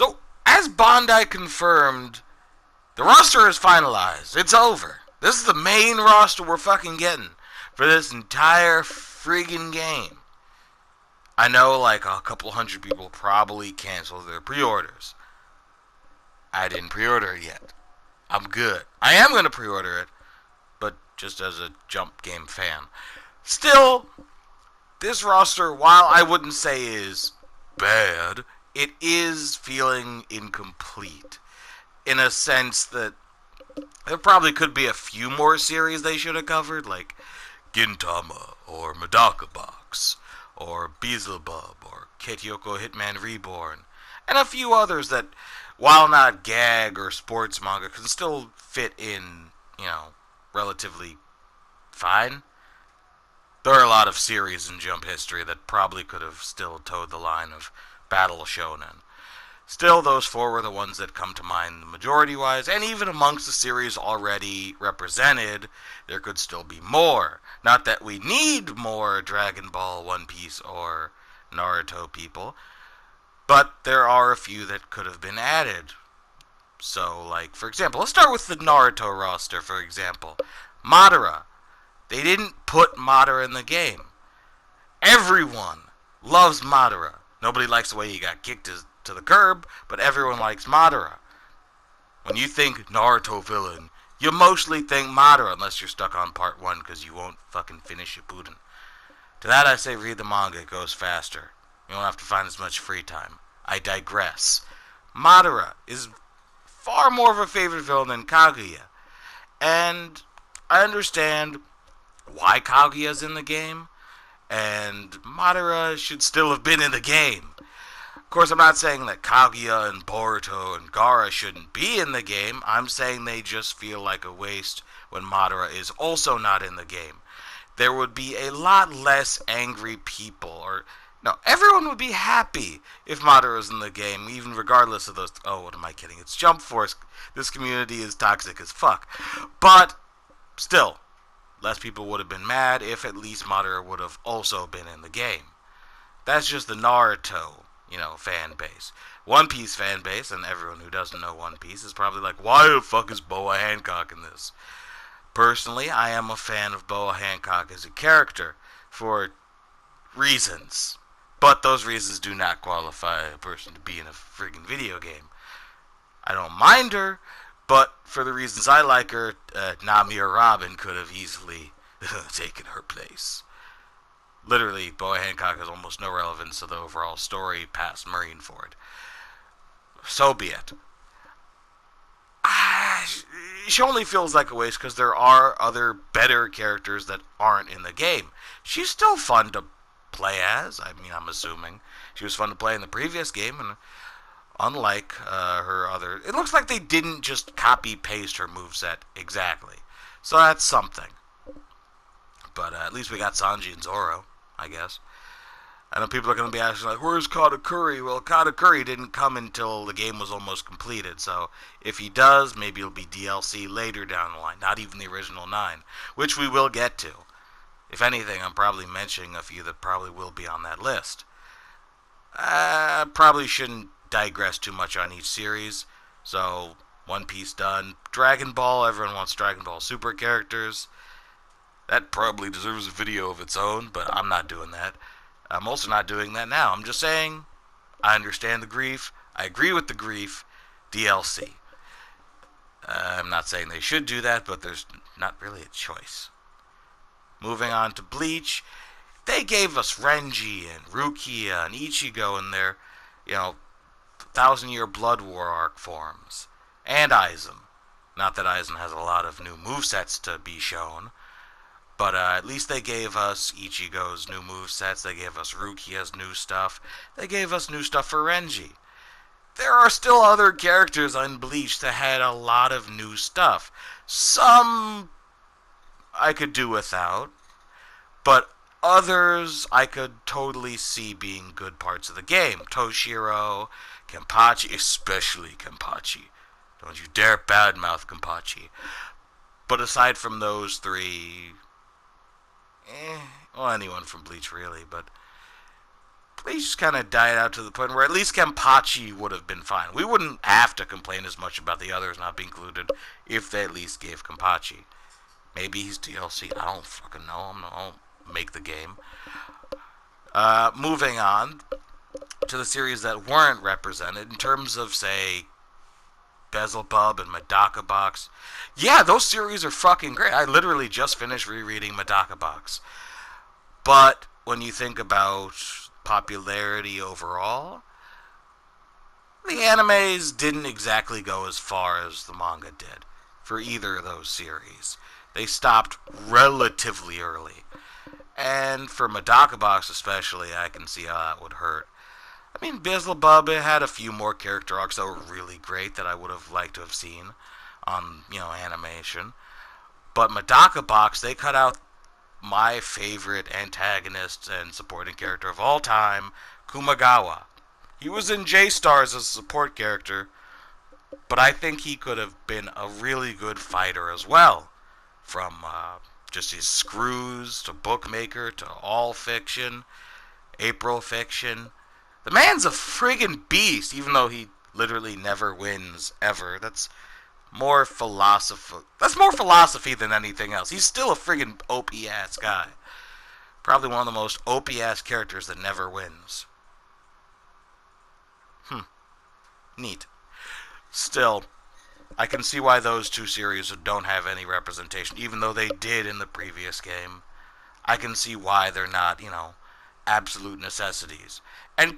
So, as Bandai confirmed, the roster is finalized. It's over. This is the main roster we're fucking getting for this entire friggin' game. I know like a couple hundred people probably canceled their pre-orders. I didn't pre-order it yet. I'm good. I am going to pre-order it, but just as a jump game fan. Still, this roster, while I wouldn't say is bad, it is feeling incomplete. In a sense that there probably could be a few more series they should have covered, like Gintama, or Medaka Box, or Beelzebub, or Keityoko Hitman Reborn, and a few others that, while not gag or sports manga, can still fit in, relatively fine. There are a lot of series in Jump history that probably could have still towed the line of Battle Shonen. Still, those four were the ones that come to mind majority-wise, and even amongst the series already represented, there could still be more. Not that we need more Dragon Ball, One Piece, or Naruto people, but there are a few that could have been added. So, like, for example, let's start with the Naruto roster, for example. Madara. They didn't put Madara in the game. Everyone loves Madara. Nobody likes the way he got kicked to the curb, but everyone likes Madara. When you think Naruto villain, you mostly think Madara, unless you're stuck on part 1, because you won't fucking finish Shippuden. To that I say read the manga, it goes faster. You don't have to find as much free time. I digress. Madara is far more of a favorite villain than Kaguya. And I understand why Kaguya's in the game, and Madara should still have been in the game. Of course, I'm not saying that Kaguya and Boruto and Gaara shouldn't be in the game. I'm saying they just feel like a waste when Madara is also not in the game. There would be a lot less angry people, or no, everyone would be happy if Madara was in the game, even regardless of those. Oh, what am I kidding? It's Jump Force. This community is toxic as fuck. But still, less people would have been mad if at least Madara would have also been in the game. That's just the Naruto, fan base. One Piece fan base, and everyone who doesn't know One Piece is probably like, why the fuck is Boa Hancock in this? Personally, I am a fan of Boa Hancock as a character for reasons. But those reasons do not qualify a person to be in a friggin' video game. I don't mind her, but for the reasons I like her, Nami or Robin could have easily taken her place. Literally, Boa Hancock has almost no relevance to the overall story past Marineford. So be it. She only feels like a waste because there are other better characters that aren't in the game. She's still fun to play as. I'm assuming. She was fun to play in the previous game, and unlike her other... It looks like they didn't just copy-paste her moveset exactly. So that's something. But at least we got Sanji and Zoro, I guess. I know people are going to be asking, like, where's Katakuri? Well, Katakuri didn't come until the game was almost completed, so if he does, maybe it'll be DLC later down the line, not even the original 9, which we will get to. If anything, I'm probably mentioning a few that probably will be on that list. I probably shouldn't digress too much on each series, so One Piece done. Dragon Ball, everyone wants Dragon Ball Super characters. That probably deserves a video of its own, but I'm not doing that. I'm also not doing that now. I'm just saying, I understand the grief. I agree with the grief. DLC. I'm not saying they should do that, but there's not really a choice. Moving on to Bleach. They gave us Renji and Rukia and Ichigo in their, 1,000-Year Blood War arc forms. And Aizen. Not that Aizen has a lot of new movesets to be shown. But at least they gave us Ichigo's new movesets. They gave us Rukia's new stuff. They gave us new stuff for Renji. There are still other characters on Bleach that had a lot of new stuff. Some I could do without. But others I could totally see being good parts of the game. Toshiro, Kenpachi, especially Kenpachi. Don't you dare badmouth Kenpachi. But aside from those three... well, anyone from Bleach, really, but they just kind of died out to the point where at least Kenpachi would have been fine. We wouldn't have to complain as much about the others not being included if they at least gave Kenpachi. Maybe he's DLC. I don't fucking know. I don't make the game. Moving on to the series that weren't represented in terms of, say, Beelzebub and Medaka Box. Yeah, those series are fucking great. I literally just finished rereading Medaka Box. But when you think about popularity overall, the animes didn't exactly go as far as the manga did for either of those series. They stopped relatively early. And for Medaka Box especially, I can see how that would hurt. I mean, Beelzebub had a few more character arcs that were really great that I would have liked to have seen on, animation. But Medaka Box, they cut out my favorite antagonist and supporting character of all time, Kumagawa. He was in J-Stars as a support character, but I think he could have been a really good fighter as well. From just his screws to bookmaker to all fiction, April fiction. The man's a friggin' beast, even though he literally never wins ever. That's more philosophy than anything else. He's still a friggin' OP ass guy. Probably one of the most OP ass characters that never wins. Neat. Still, I can see why those two series don't have any representation, even though they did in the previous game. I can see why they're not, absolute necessities. And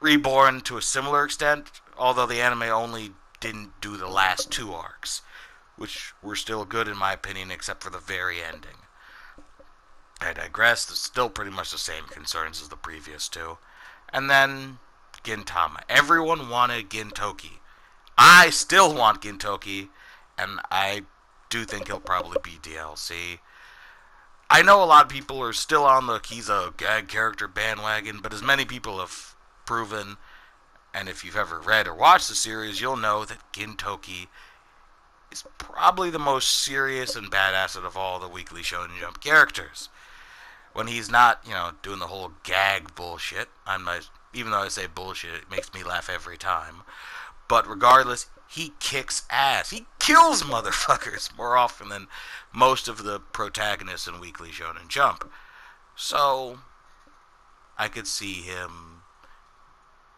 Reborn, to a similar extent, although the anime only didn't do the last 2 arcs, which were still good in my opinion, except for the very ending. I digress. There's still pretty much the same concerns as the previous 2. And then Gintama. Everyone wanted Gintoki. I still want Gintoki, and I do think he'll probably be DLC. I know a lot of people are still on the he's a gag character bandwagon, but as many people have proven, and if you've ever read or watched the series, you'll know that Gintoki is probably the most serious and badass of all the Weekly Shonen Jump characters. When he's not, doing the whole gag bullshit, even though I say bullshit, it makes me laugh every time. But regardless, he kicks ass. He kills motherfuckers more often than most of the protagonists in Weekly Shonen Jump. So, I could see him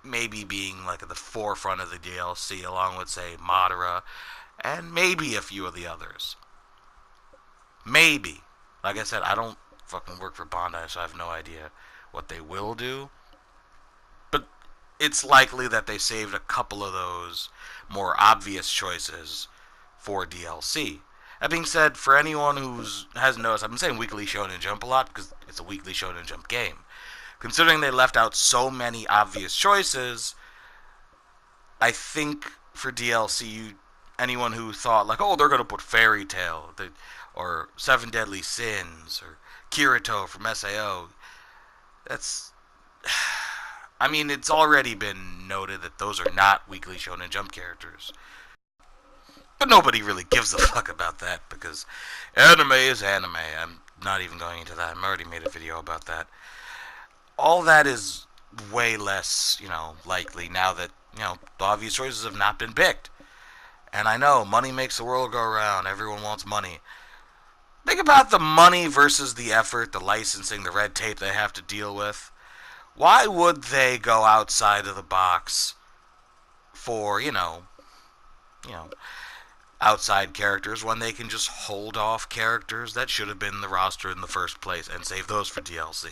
maybe being like at the forefront of the DLC along with, say, Madara and maybe a few of the others. Maybe. Like I said, I don't fucking work for Bandai, so I have no idea what they will do. But it's likely that they saved a couple of those more obvious choices for DLC. That being said, for anyone who hasn't noticed, I've been saying Weekly Shonen Jump a lot because it's a Weekly Shonen Jump game. Considering they left out so many obvious choices, I think for DLC, anyone who thought like, oh, they're going to put Fairy Tail, or Seven Deadly Sins, or Kirito from SAO, that's... I mean, it's already been noted that those are not Weekly Shonen Jump characters. But nobody really gives a fuck about that, because anime is anime. I'm not even going into that. I've already made a video about that. All that is way less, likely now that, the obvious choices have not been picked. And I know, money makes the world go round. Everyone wants money. Think about the money versus the effort, the licensing, the red tape they have to deal with. Why would they go outside of the box for, outside characters when they can just hold off characters that should have been in the roster in the first place and save those for DLC?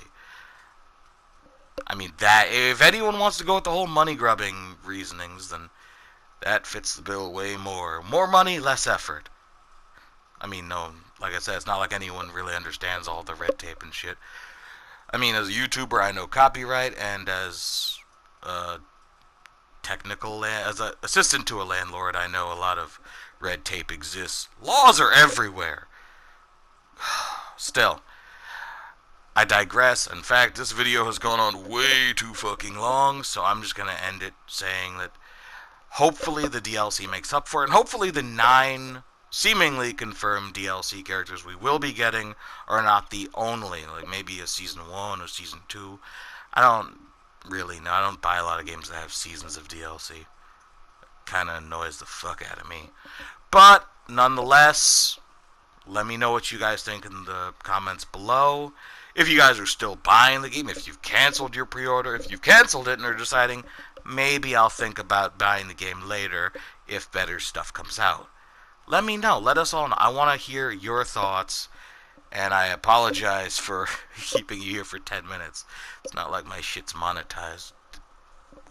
I mean, that if anyone wants to go with the whole money-grubbing reasonings, then that fits the bill way more. More money, less effort. I mean, no, like I said, it's not like anyone really understands all the red tape and shit. I mean, as a YouTuber, I know copyright, and as a as an assistant to a landlord, I know a lot of red tape exists. Laws are everywhere. Still, I digress. In fact, this video has gone on way too fucking long, so I'm just gonna end it saying that hopefully the DLC makes up for it, and hopefully the 9 seemingly confirmed DLC characters we will be getting are not the only, like maybe a Season 1 or Season 2. I don't Really, no, I don't buy a lot of games that have seasons of DLC. Kind of annoys the fuck out of me. But, nonetheless, let me know what you guys think in the comments below. If you guys are still buying the game, if you've canceled your pre-order, if you've canceled it and are deciding maybe I'll think about buying the game later if better stuff comes out. Let me know. Let us all know. I want to hear your thoughts. And I apologize for keeping you here for 10 minutes. It's not like my shit's monetized.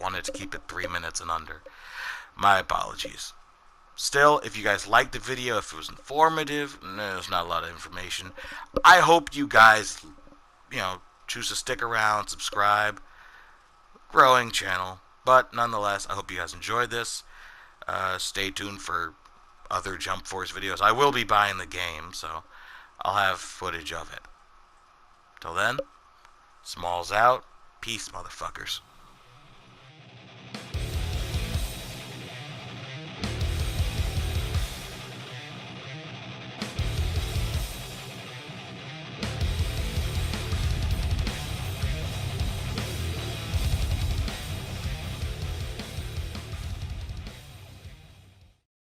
Wanted to keep it 3 minutes and under. My apologies. Still, if you guys liked the video, if it was informative, there's not a lot of information. I hope you guys, choose to stick around, subscribe. Growing channel. But nonetheless, I hope you guys enjoyed this. Stay tuned for other Jump Force videos. I will be buying the game, so I'll have footage of it. Till then, Smalls out. Peace, motherfuckers.